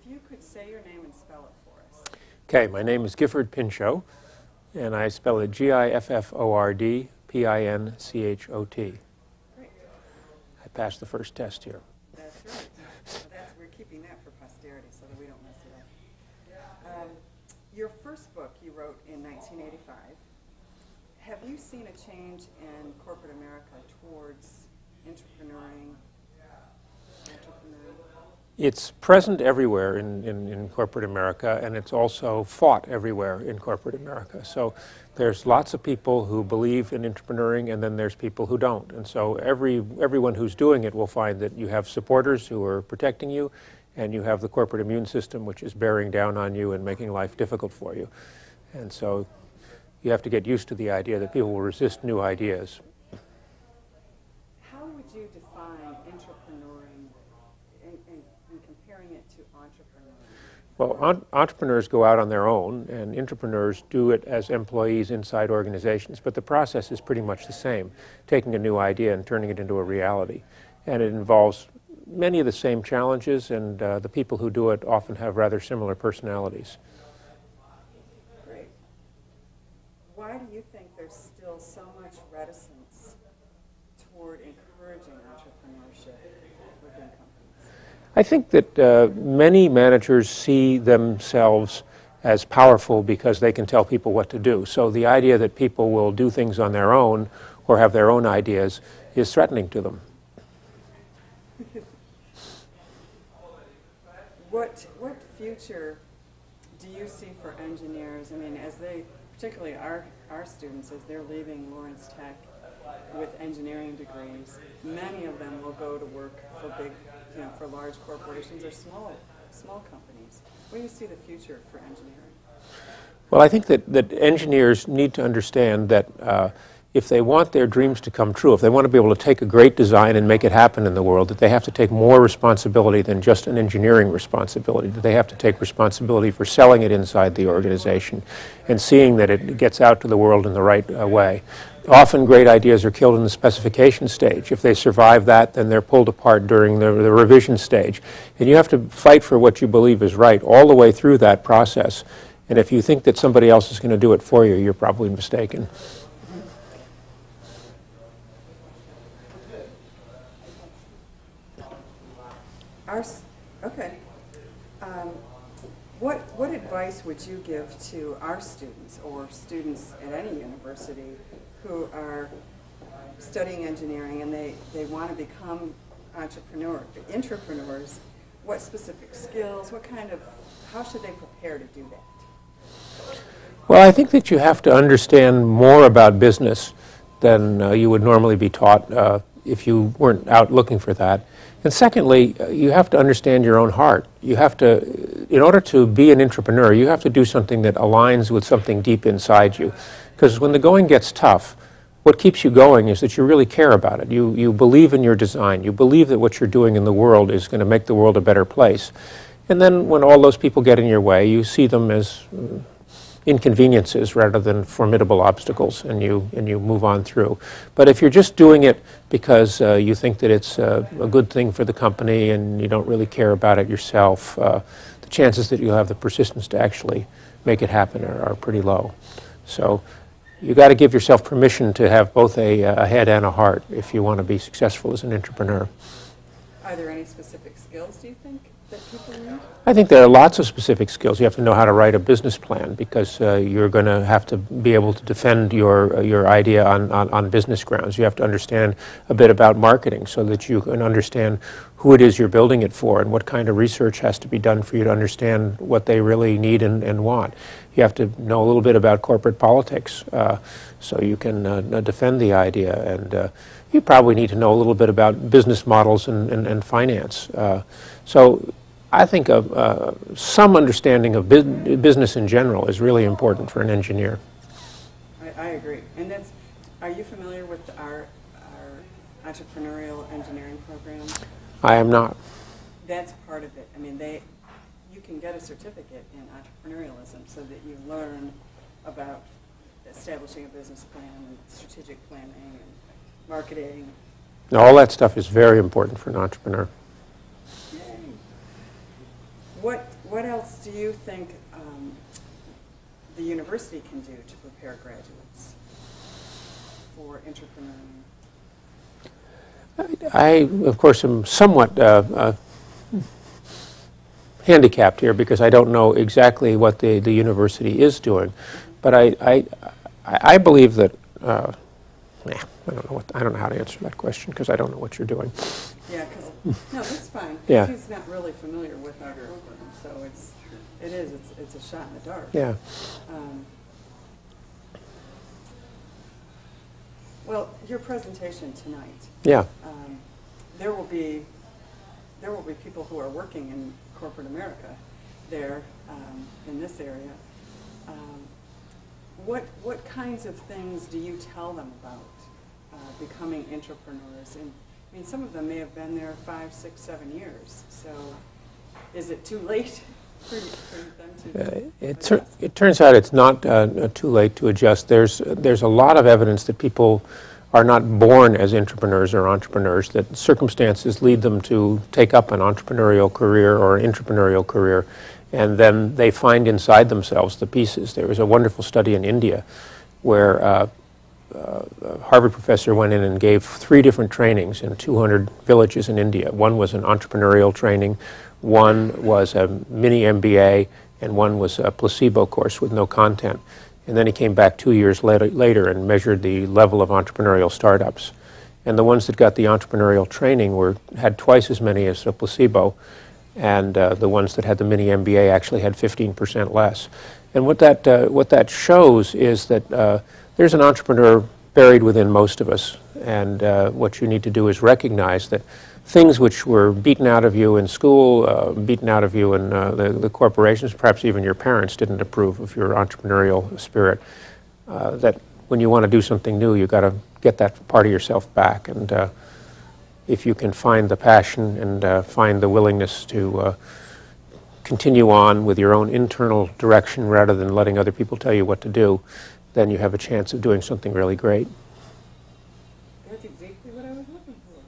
you could say your name and spell it for us. Okay, my name is Gifford Pinchot, and I spell it Gifford Pinchot. Great. I passed the first test here. That's right. We're keeping that for posterity so that we don't mess it up. Your first book you wrote in 1985. Have you seen a change in corporate America towards entrepreneuring? It's present everywhere in corporate America, and it's also fought everywhere in corporate America. So there's lots of people who believe in entrepreneuring, and then there's people who don't. And so everyone who's doing it will find that you have supporters who are protecting you, and you have the corporate immune system, which is bearing down on you and making life difficult for you. And so you have to get used to the idea that people will resist new ideas. How would you define entrepreneuring and comparing it to entrepreneuring? Well, entrepreneurs go out on their own, and entrepreneurs do it as employees inside organizations, but the process is pretty much the same, taking a new idea and turning it into a reality. And it involves many of the same challenges, and the people who do it often have rather similar personalities. Great. Why do you think there's still so much reticence toward encouraging entrepreneurship within companies? I think that many managers see themselves as powerful because they can tell people what to do. So the idea that people will do things on their own or have their own ideas is threatening to them. What future do you see for engineers? I mean, as they, particularly our students, as they're leaving Lawrence Tech with engineering degrees, many of them will go to work for big, for large corporations or small companies. Where do you see the future for engineering? Well, I think that engineers need to understand that if they want their dreams to come true, if they want to be able to take a great design and make it happen in the world, that they have to take more responsibility than just an engineering responsibility, that they have to take responsibility for selling it inside the organization and seeing that it gets out to the world in the right way. Often great ideas are killed in the specification stage. If they survive that, then they're pulled apart during the revision stage. And you have to fight for what you believe is right all the way through that process. And if you think that somebody else is going to do it for you, you're probably mistaken. Okay. What advice would you give to our students or students at any university who are studying engineering and they want to become entrepreneurs? What specific skills, how should they prepare to do that? Well, I think that you have to understand more about business than you would normally be taught if you weren't out looking for that. And secondly, you have to understand your own heart. You have to, in order to be an entrepreneur, you have to do something that aligns with something deep inside you. Because when the going gets tough, what keeps you going is that you really care about it. You believe in your design. You believe that what you're doing in the world is going to make the world a better place. And then when all those people get in your way, you see them as inconveniences rather than formidable obstacles, and you move on through. But if you're just doing it because you think that it's a good thing for the company and you don't really care about it yourself, the chances that you'll have the persistence to actually make it happen are pretty low. So you got to give yourself permission to have both a head and a heart if you want to be successful as an entrepreneur. Are there any specific skills, do you think, that people need? I think there are lots of specific skills. You have to know how to write a business plan because you're going to have to be able to defend your idea on business grounds. You have to understand a bit about marketing so that you can understand who it is you're building it for and what kind of research has to be done for you to understand what they really need and want. You have to know a little bit about corporate politics so you can defend the idea, and you probably need to know a little bit about business models and finance. So I think some understanding of business in general is really important for an engineer. I agree. And are you familiar with our entrepreneurial engineering program? I am not. That's part of it. I mean, you can get a certificate in entrepreneurialism so that you learn about establishing a business plan and strategic planning and marketing. Now, all that stuff is very important for an entrepreneur. What else do you think the university can do to prepare graduates for entrepreneurship? I, of course, am somewhat handicapped here because I don't know exactly what the university is doing, but I believe that. I don't know how to answer that question because I don't know what you're doing. Yeah, because no, that's fine. Yeah. He's not really familiar with our program, so it's a shot in the dark. Yeah. Well, your presentation tonight. Yeah. There will be people who are working in corporate America there in this area. What kinds of things do you tell them about becoming entrepreneurs? And I mean, some of them may have been there 5, 6, 7 years. So, is it too late for them to? It turns out it's not too late to adjust. There's a lot of evidence that people are not born as entrepreneurs or entrepreneurs, that circumstances lead them to take up an entrepreneurial career or an entrepreneurial career, and then they find inside themselves the pieces. There was a wonderful study in India where a Harvard professor went in and gave 3 different trainings in 200 villages in India. One was an entrepreneurial training, one was a mini MBA, and one was a placebo course with no content. And then he came back 2 years later and measured the level of entrepreneurial startups. And the ones that got the entrepreneurial training had twice as many as a placebo, and the ones that had the mini MBA actually had 15% less. And what that shows is that there's an entrepreneur buried within most of us, and what you need to do is recognize that things which were beaten out of you in school, beaten out of you in the corporations, perhaps even your parents didn't approve of your entrepreneurial spirit, that when you want to do something new, you've got to get that part of yourself back. And if you can find the passion and find the willingness to continue on with your own internal direction rather than letting other people tell you what to do, then you have a chance of doing something really great. That's exactly what I was looking for.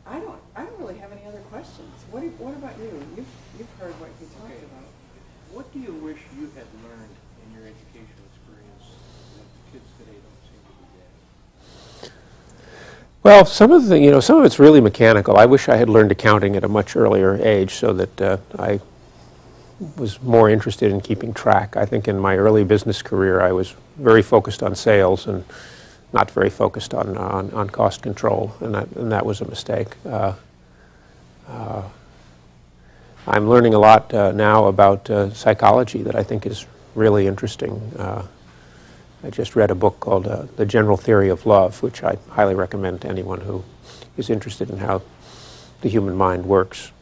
I don't really have any other questions. What about you? You've heard what he talked about. What do you wish you had learned in your educational experience that the kids today don't seem to be getting? Well, some of it's really mechanical. I wish I had learned accounting at a much earlier age so that I was more interested in keeping track. I think in my early business career I was very focused on sales and not very focused on cost control, and that was a mistake. I'm learning a lot now about psychology that I think is really interesting. I just read a book called The General Theory of Love, which I highly recommend to anyone who is interested in how the human mind works.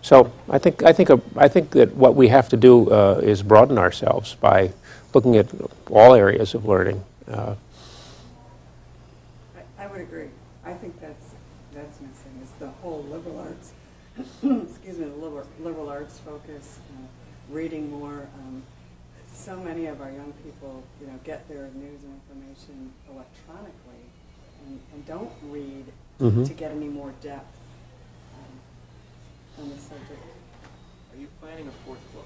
So I think that what we have to do is broaden ourselves by looking at all areas of learning. I would agree. I think that's missing, is the whole liberal arts, excuse me, the liberal arts focus, reading more. So many of our young people, get their news and information electronically and don't read to get any more depth on the subject. Are you planning a 4th book?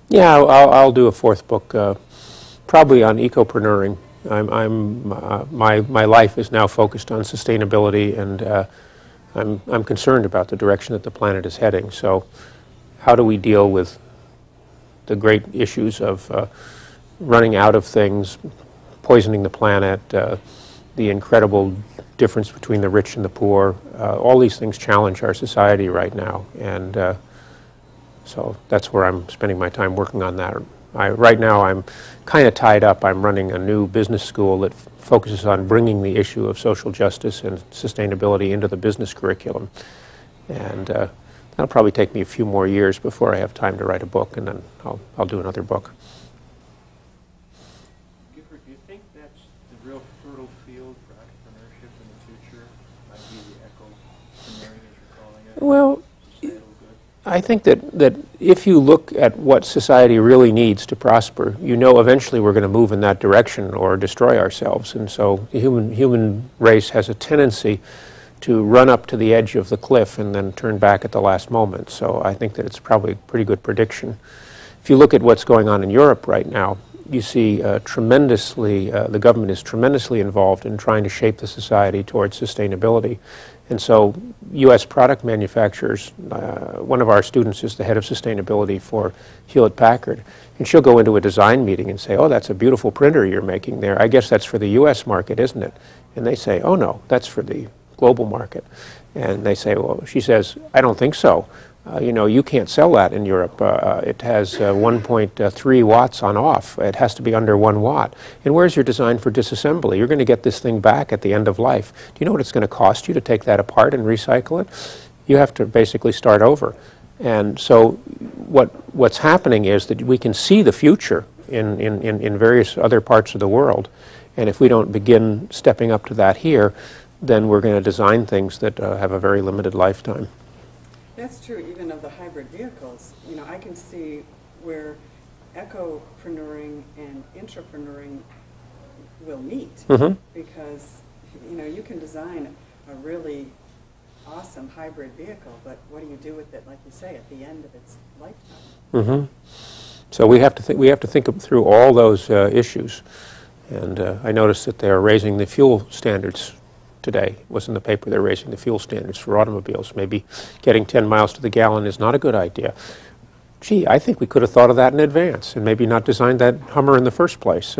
Yeah, I'll do a 4th book, probably on ecopreneuring. My life is now focused on sustainability, and I'm concerned about the direction that the planet is heading. So, how do we deal with the great issues of running out of things, poisoning the planet, the incredible difference between the rich and the poor? All these things challenge our society right now, and so that's where I'm spending my time working on that. Right now I'm kind of tied up. I'm running a new business school that focuses on bringing the issue of social justice and sustainability into the business curriculum, and that'll probably take me a few more years before I have time to write a book, and then I'll do another book. Gifford, do you think that's the real fertile field for entrepreneurship in the future? Might be the eco-preneuring, as you're calling it? Well, Societal good? I think that if you look at what society really needs to prosper, eventually we're going to move in that direction or destroy ourselves. And so the human race has a tendency to run up to the edge of the cliff and then turn back at the last moment. So I think that it's probably a pretty good prediction. If you look at what's going on in Europe right now, you see the government is tremendously involved in trying to shape the society towards sustainability. And so U.S. product manufacturers, one of our students is the head of sustainability for Hewlett-Packard, and she'll go into a design meeting and say, oh, that's a beautiful printer you're making there. I guess that's for the U.S. market, isn't it? And they say, oh, no, that's for the global market. And they say, well, she says, I don't think so. You know, you can't sell that in Europe. It has 1.3 watts on off. It has to be under 1 watt. And where's your design for disassembly? You're going to get this thing back at the end of life. Do you know what it's going to cost you to take that apart and recycle it? You have to basically start over. And so what's happening is that we can see the future in various other parts of the world. And if we don't begin stepping up to that here, then we're going to design things that have a very limited lifetime. That's true even of the hybrid vehicles. You know, I can see where ecopreneuring and intrapreneuring will meet, because, you know, you can design a really awesome hybrid vehicle, but what do you do with it, like you say, at the end of its lifetime? So we have to think through all those issues. And I noticed that they're raising the fuel standards today. It was in the paper they're raising the fuel standards for automobiles. Maybe getting 10 miles to the gallon is not a good idea. Gee, I think we could have thought of that in advance and maybe not designed that Hummer in the first place.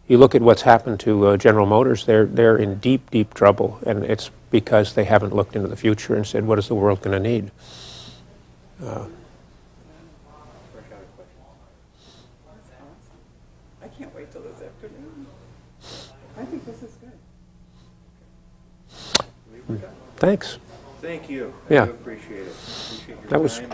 You look at what's happened to General Motors, they're in deep, deep trouble, and it's because they haven't looked into the future and said, what is the world going to need? That's awesome. I can't wait till this afternoon. I think this is good. Thanks. Thank you. Yeah. I do appreciate it. Appreciate your That was time.